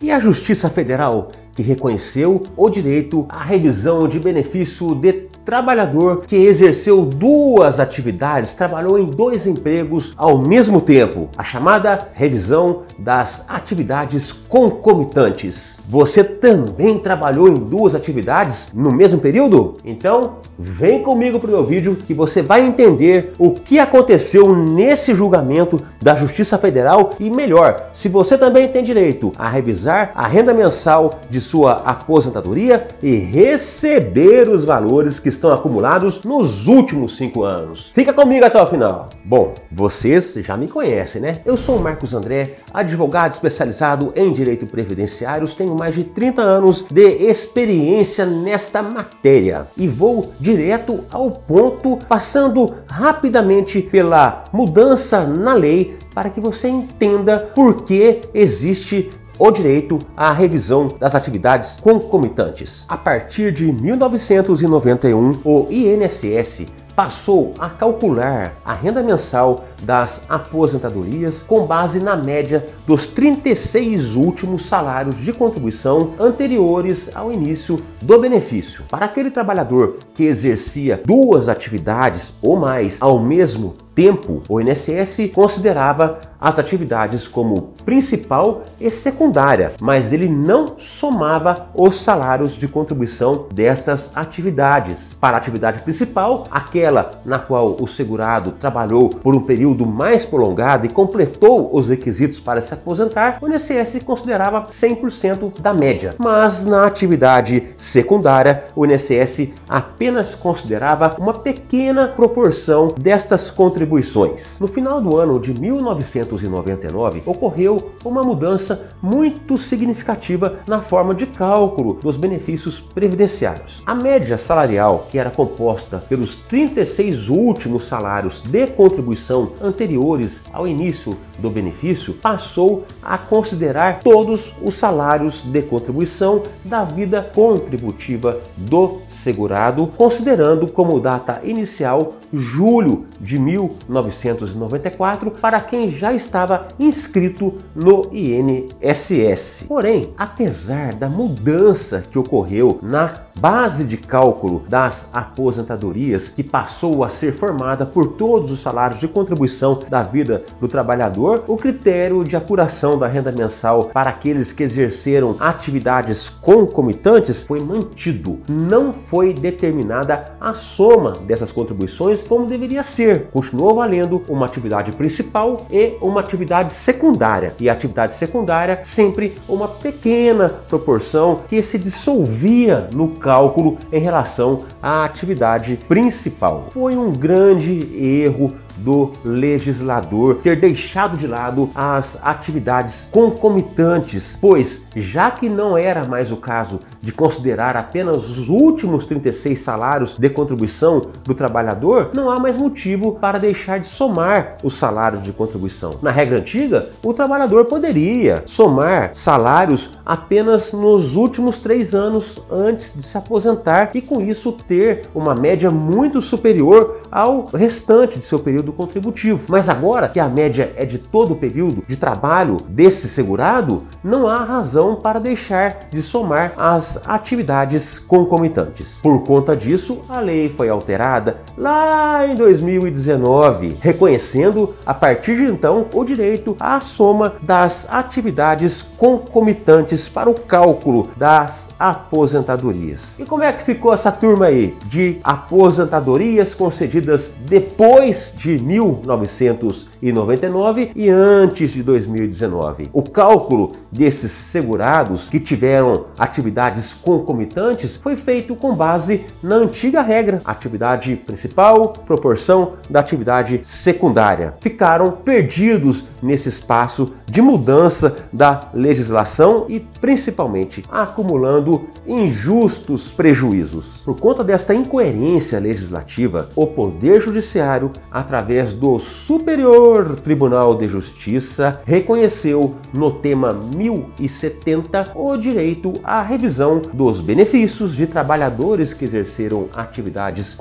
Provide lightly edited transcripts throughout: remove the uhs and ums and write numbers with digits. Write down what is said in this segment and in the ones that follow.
E a Justiça Federal, que reconheceu o direito à revisão de benefício de trabalhador que exerceu duas atividades, trabalhou em dois empregos ao mesmo tempo, a chamada revisão das atividades concomitantes. Você também trabalhou em duas atividades no mesmo período? Então, vem comigo para o meu vídeo que você vai entender o que aconteceu nesse julgamento da Justiça Federal e, melhor, se você também tem direito a revisar a renda mensal de sua aposentadoria e receber os valores que estão acumulados nos últimos 5 anos. Fica comigo até o final. Bom, vocês já me conhecem, né? Eu sou o Marcos André, advogado especializado em direito previdenciário, tenho mais de 30 anos de experiência nesta matéria e vou direto ao ponto, passando rapidamente pela mudança na lei para que você entenda por que existe o direito à revisão das atividades concomitantes. A partir de 1991, o INSS passou a calcular a renda mensal das aposentadorias com base na média dos 36 últimos salários de contribuição anteriores ao início do benefício. Para aquele trabalhador que exercia duas atividades ou mais ao mesmo tempo, o INSS considerava as atividades como principal e secundária, mas ele não somava os salários de contribuição dessas atividades. Para a atividade principal, aquela na qual o segurado trabalhou por um período mais prolongado e completou os requisitos para se aposentar, o INSS considerava 100% da média. Mas na atividade secundária, o INSS apenas considerava uma pequena proporção dessas contribuições. No final do ano de 1999, ocorreu uma mudança muito significativa na forma de cálculo dos benefícios previdenciários. A média salarial, que era composta pelos 36 últimos salários de contribuição anteriores ao início do benefício, passou a considerar todos os salários de contribuição da vida contributiva do segurado, considerando como data inicial julho de 1994 para quem já estava inscrito no INSS. Porém, apesar da mudança que ocorreu na base de cálculo das aposentadorias, que passou a ser formada por todos os salários de contribuição da vida do trabalhador, o critério de apuração da renda mensal para aqueles que exerceram atividades concomitantes foi mantido. Não foi determinada a soma dessas contribuições como deveria ser. Continuou valendo uma atividade principal e uma atividade secundária. E a atividade secundária sempre uma pequena proporção que se dissolvia no cálculo em relação à atividade principal. Foi um grande erro do legislador ter deixado de lado as atividades concomitantes, pois já que não era mais o caso de considerar apenas os últimos 36 salários de contribuição do trabalhador, não há mais motivo para deixar de somar os salários de contribuição. Na regra antiga, o trabalhador poderia somar salários apenas nos últimos 3 anos antes de se aposentar e com isso ter uma média muito superior ao restante de seu período contributivo. Mas agora que a média é de todo o período de trabalho desse segurado, não há razão para deixar de somar as atividades concomitantes. Por conta disso, a lei foi alterada lá em 2019, reconhecendo a partir de então o direito à soma das atividades concomitantes para o cálculo das aposentadorias. E como é que ficou essa turma aí de aposentadorias concedidas depois de 1999 e antes de 2019? O cálculo desses segurados que tiveram atividades concomitantes foi feito com base na antiga regra, atividade principal, proporção da atividade secundária. Ficaram perdidos nesse espaço de mudança da legislação e principalmente acumulando injustos prejuízos. Por conta desta incoerência legislativa, o Poder Judiciário, através do Superior Tribunal de Justiça, reconheceu no tema 1070 o direito à revisão dos benefícios de trabalhadores que exerceram atividades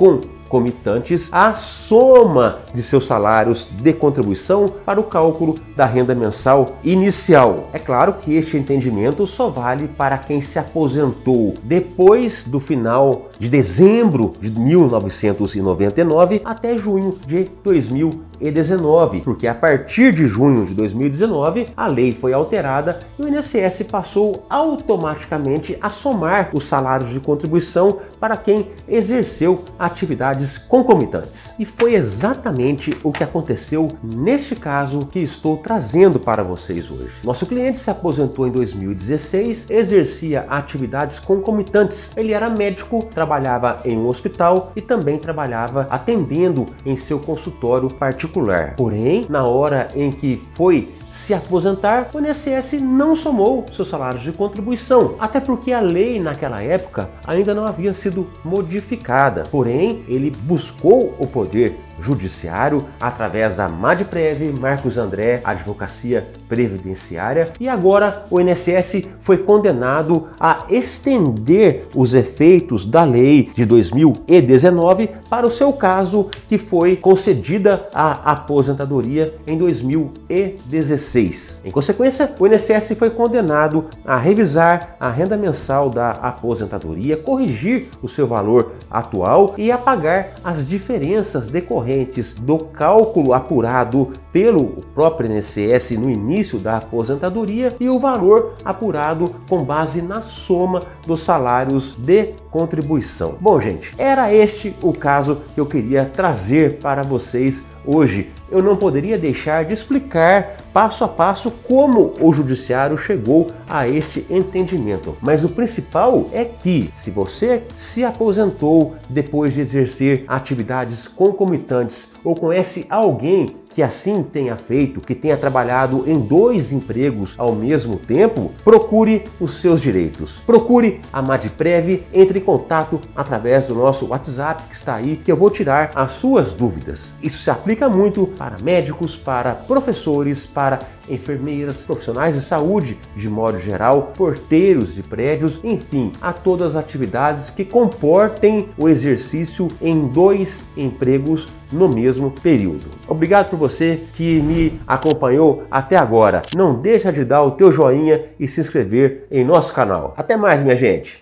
concomitantes a soma de seus salários de contribuição para o cálculo da renda mensal inicial. É claro que este entendimento só vale para quem se aposentou depois do final de dezembro de 1999 até junho de 2019, porque a partir de junho de 2019 a lei foi alterada e o INSS passou automaticamente a somar os salários de contribuição para quem exerceu atividades concomitantes. E foi exatamente o que aconteceu neste caso que estou trazendo para vocês hoje. Nosso cliente se aposentou em 2016, exercia atividades concomitantes. Ele era médico, trabalhava em um hospital e também trabalhava atendendo em seu consultório particular. Porém, na hora em que foi se aposentar, o INSS não somou seus salários de contribuição, até porque a lei naquela época ainda não havia sido modificada. Porém, ele buscou o poder judiciário através da Madprev, Marcos André Advocacia Previdenciária, e agora o INSS foi condenado a estender os efeitos da lei de 2019 para o seu caso, que foi concedida a aposentadoria em 2016. Em consequência, o INSS foi condenado a revisar a renda mensal da aposentadoria, corrigir o seu valor atual e a pagar as diferenças decorrentes do cálculo apurado pelo próprio INSS no início da aposentadoria e o valor apurado com base na soma dos salários de contribuição. Bom, gente, era este o caso que eu queria trazer para vocês hoje. Eu não poderia deixar de explicar passo a passo como o judiciário chegou a este entendimento. Mas o principal é que, se você se aposentou depois de exercer atividades concomitantes ou conhece alguém que assim tenha feito, que tenha trabalhado em 2 empregos ao mesmo tempo, procure os seus direitos. Procure a Madprev, entre em contato através do nosso WhatsApp que está aí, que eu vou tirar as suas dúvidas. Isso se aplica muito para médicos, para professores, para enfermeiras, profissionais de saúde de modo geral, porteiros de prédios, enfim, a todas as atividades que comportem o exercício em 2 empregos no mesmo período. Obrigado por você que me acompanhou até agora. Não deixa de dar o teu joinha e se inscrever em nosso canal. Até mais, minha gente!